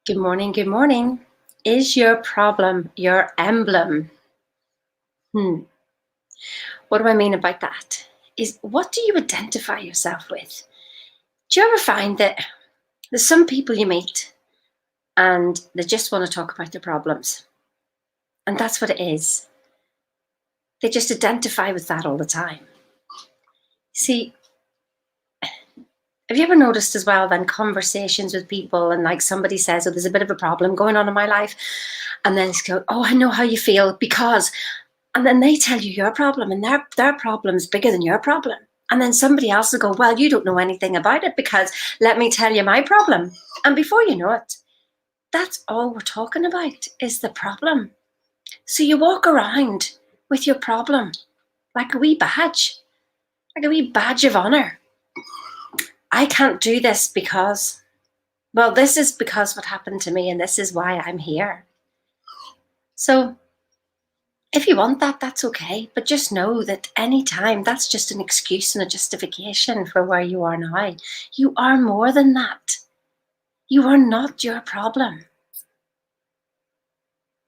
Good morning, good morning. Is your problem your emblem? What do I mean about that? Is what do you identify yourself with? Do you ever find that there's some people you meet and they just want to talk about their problems? And that's what it is. They just identify with that all the time. See, have you ever noticed as well then conversations with people and like somebody says, oh, there's a bit of a problem going on in my life. And then they go, oh, I know how you feel because, and then they tell you your problem and their problem's bigger than your problem. And then somebody else will go, well, you don't know anything about it because let me tell you my problem. And before you know it, that's all we're talking about is the problem. So you walk around with your problem like a wee badge of honor. I can't do this because, well, this is because what happened to me and this is why I'm here. So if you want that, that's okay. But just know that anytime that's just an excuse and a justification for where you are now. You are more than that. You are not your problem.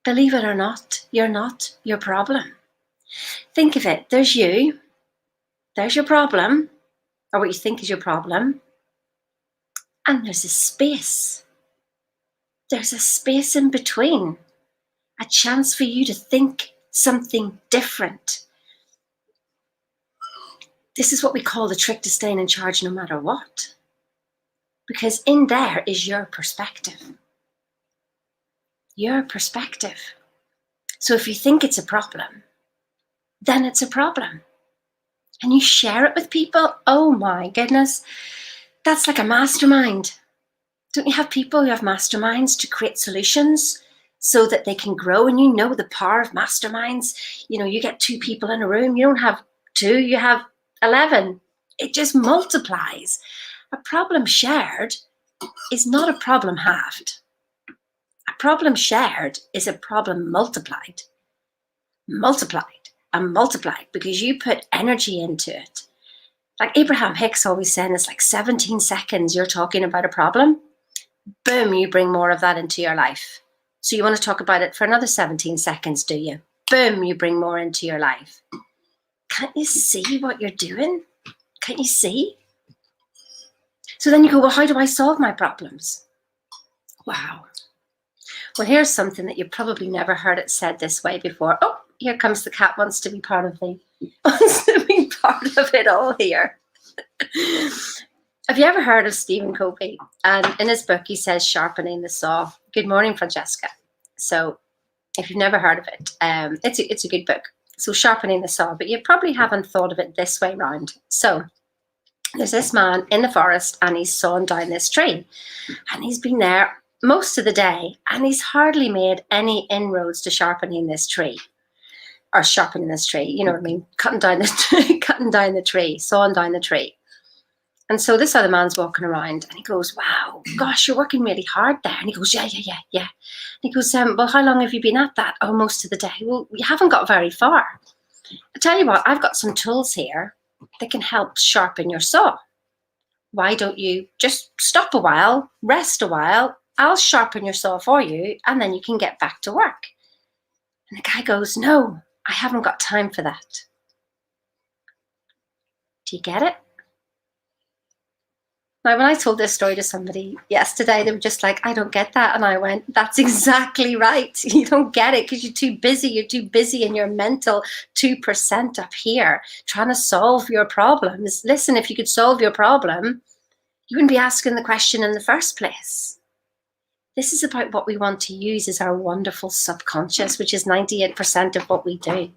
Believe it or not, you're not your problem. Think of it. There's you. There's your problem, or what you think is your problem. And there's a space. There's a space in between. A chance for you to think something different. This is what we call the trick to staying in charge no matter what. Because in there is your perspective. Your perspective. So if you think it's a problem, then it's a problem. And you share it with people, oh my goodness, that's like a mastermind. Don't you have people who have masterminds to create solutions so that they can grow? And you know the power of masterminds. You know, you get 2 people in a room, you don't have 2, you have 11. It just multiplies. A problem shared is not a problem halved. A problem shared is a problem multiplied and multiplied because you put energy into it. Like Abraham Hicks always said, it's like 17 seconds you're talking about a problem. Boom, you bring more of that into your life. So you want to talk about it for another 17 seconds, do you? Boom, you bring more into your life. Can't you see what you're doing? Can't you see? So then you go, well, how do I solve my problems? Wow. Well, here's something that you probably never heard it said this way before. Oh, here comes the cat, wants to be part of it all here. Have you ever heard of Stephen Covey? And in his book, he says, sharpening the saw. Good morning, Francesca. So if you've never heard of it, it's a good book. So sharpening the saw, but you probably haven't thought of it this way round. So there's this man in the forest and he's sawing down this tree and he's been there most of the day and he's hardly made any inroads to sharpening this tree. Or sharpening this tree, you know what I mean? Cutting down the tree, sawing down the tree. And so this other man's walking around and he goes, wow, gosh, you're working really hard there. And he goes, yeah. And he goes, well, how long have you been at that? Oh, most of the day. Well, you haven't got very far. I tell you what, I've got some tools here that can help sharpen your saw. Why don't you just stop a while, rest a while, I'll sharpen your saw for you, and then you can get back to work. And the guy goes, no, I haven't got time for that. Do you get it? Now, when I told this story to somebody yesterday, they were just like, I don't get that. And I went, that's exactly right. You don't get it because you're too busy. You're too busy in your mental 2% up here trying to solve your problems. Listen, if you could solve your problem, you wouldn't be asking the question in the first place. This is about what we want to use as our wonderful subconscious, which is 98% of what we do.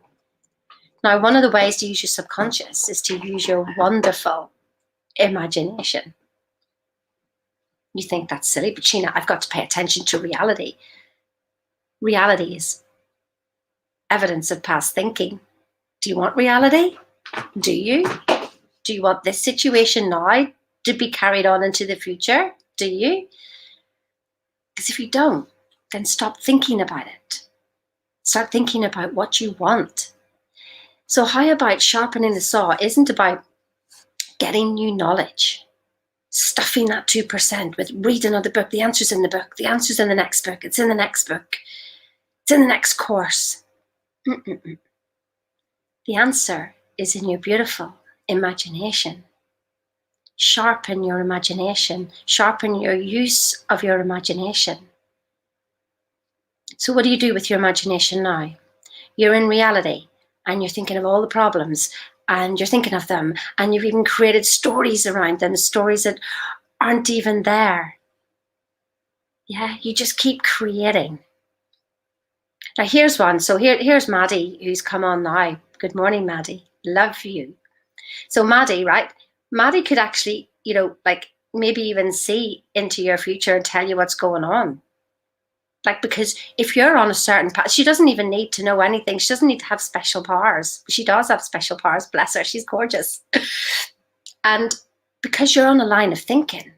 Now, one of the ways to use your subconscious is to use your wonderful imagination. You think that's silly, but Sheena, I've got to pay attention to reality. Reality is evidence of past thinking. Do you want reality? Do you? Do you want this situation now to be carried on into the future? Do you? Because if you don't, then stop thinking about it. Start thinking about what you want. So how about sharpening the saw isn't about getting new knowledge. stuffing that 2% with read another book. The answer's in the book. The answer's in the next book. It's in the next book. It's in the next course. Mm-mm-mm. The answer is in your beautiful imagination. Sharpen your imagination. Sharpen your use of your imagination. So what do you do with your imagination now? You're in reality and you're thinking of all the problems and you're thinking of them and you've even created stories around them, stories that aren't even there. Yeah, you just keep creating. Now here's one. So here's Maddie who's come on now. Good morning, Maddie. Love you. So Maddie, right? Maddie could actually, like maybe even see into your future and tell you what's going on. Like, because if you're on a certain path, she doesn't even need to know anything. She doesn't need to have special powers. She does have special powers, bless her. She's gorgeous. And because you're on a line of thinking,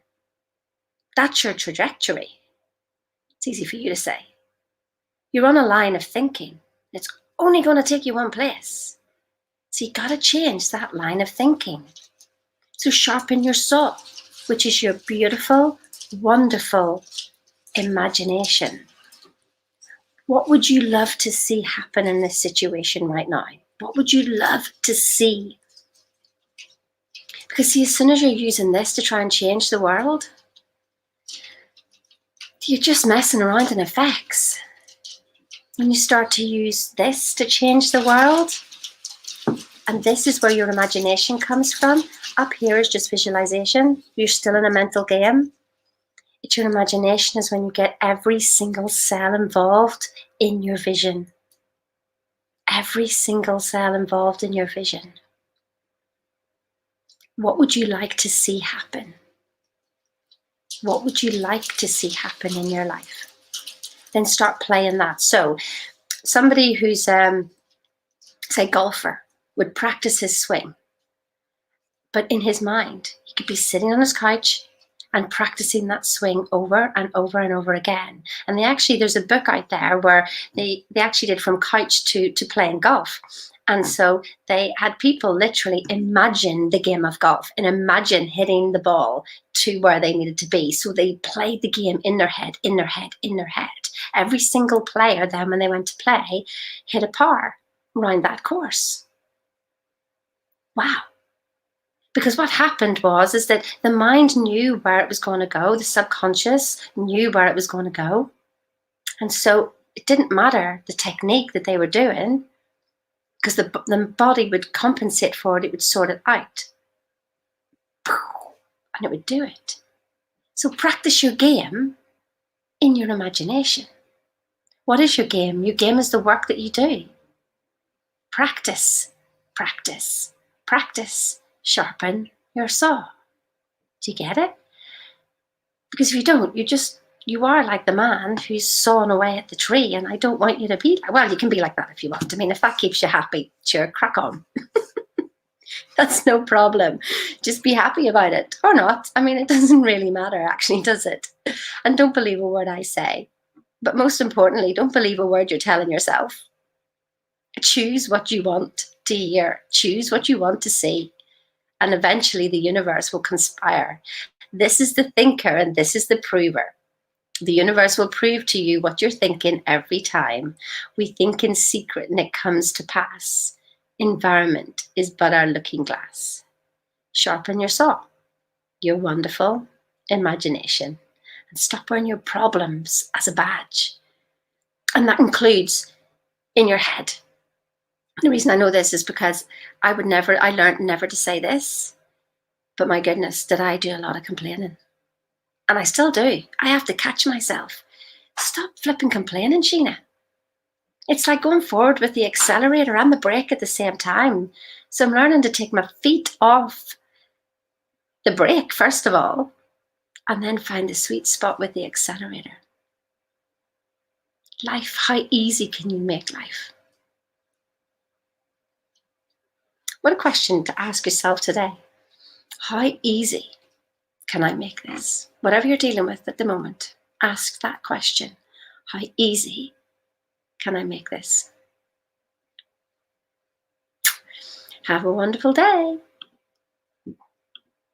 that's your trajectory. It's easy for you to say. You're on a line of thinking. It's only going to take you one place. So you got to change that line of thinking. So sharpen your soul, which is your beautiful, wonderful imagination. What would you love to see happen in this situation right now? What would you love to see? Because see, as soon as you're using this to try and change the world, you're just messing around in effects. When you start to use this to change the world, and this is where your imagination comes from, up here is just visualization. You're still in a mental game. It's your imagination is when you get every single cell involved in your vision. Every single cell involved in your vision. What would you like to see happen? What would you like to see happen in your life? Then start playing that. So somebody who's, say, golfer would practice his swing. But in his mind, he could be sitting on his couch and practicing that swing over and over and over again. And there's a book out there where they actually did from couch to playing golf. And so they had people literally imagine the game of golf and imagine hitting the ball to where they needed to be. So they played the game in their head, in their head, in their head. Every single player then when they went to play hit a par around that course. Wow. Because what happened is that the mind knew where it was going to go. The subconscious knew where it was going to go. And so it didn't matter the technique that they were doing because the body would compensate for it. It would sort it out. And it would do it. So practice your game in your imagination. What is your game? Your game is the work that you do. Practice, practice, practice. Sharpen your saw. Do you get it? Because if you don't, you are like the man who's sawing away at the tree, and I don't want you to be like, well, you can be like that if you want. I mean, if that keeps you happy, sure, crack on. That's no problem. Just be happy about it or not. I mean, it doesn't really matter, actually, does it? And don't believe a word I say. But most importantly, don't believe a word you're telling yourself. Choose what you want to hear. Choose what you want to see. And eventually the universe will conspire. This is the thinker and this is the prover. The universe will prove to you what you're thinking every time. We think in secret and it comes to pass. Environment is but our looking glass. Sharpen your saw, your wonderful imagination, and stop wearing your problems as a badge. And that includes in your head. The reason I know this is because I learned never to say this, but my goodness, did I do a lot of complaining. And I still do. I have to catch myself. Stop flipping complaining, Sheena. It's like going forward with the accelerator and the brake at the same time. So I'm learning to take my feet off the brake, first of all, and then find the sweet spot with the accelerator. Life, how easy can you make life? What a question to ask yourself today. How easy can I make this? Whatever you're dealing with at the moment, ask that question. How easy can I make this? Have a wonderful day.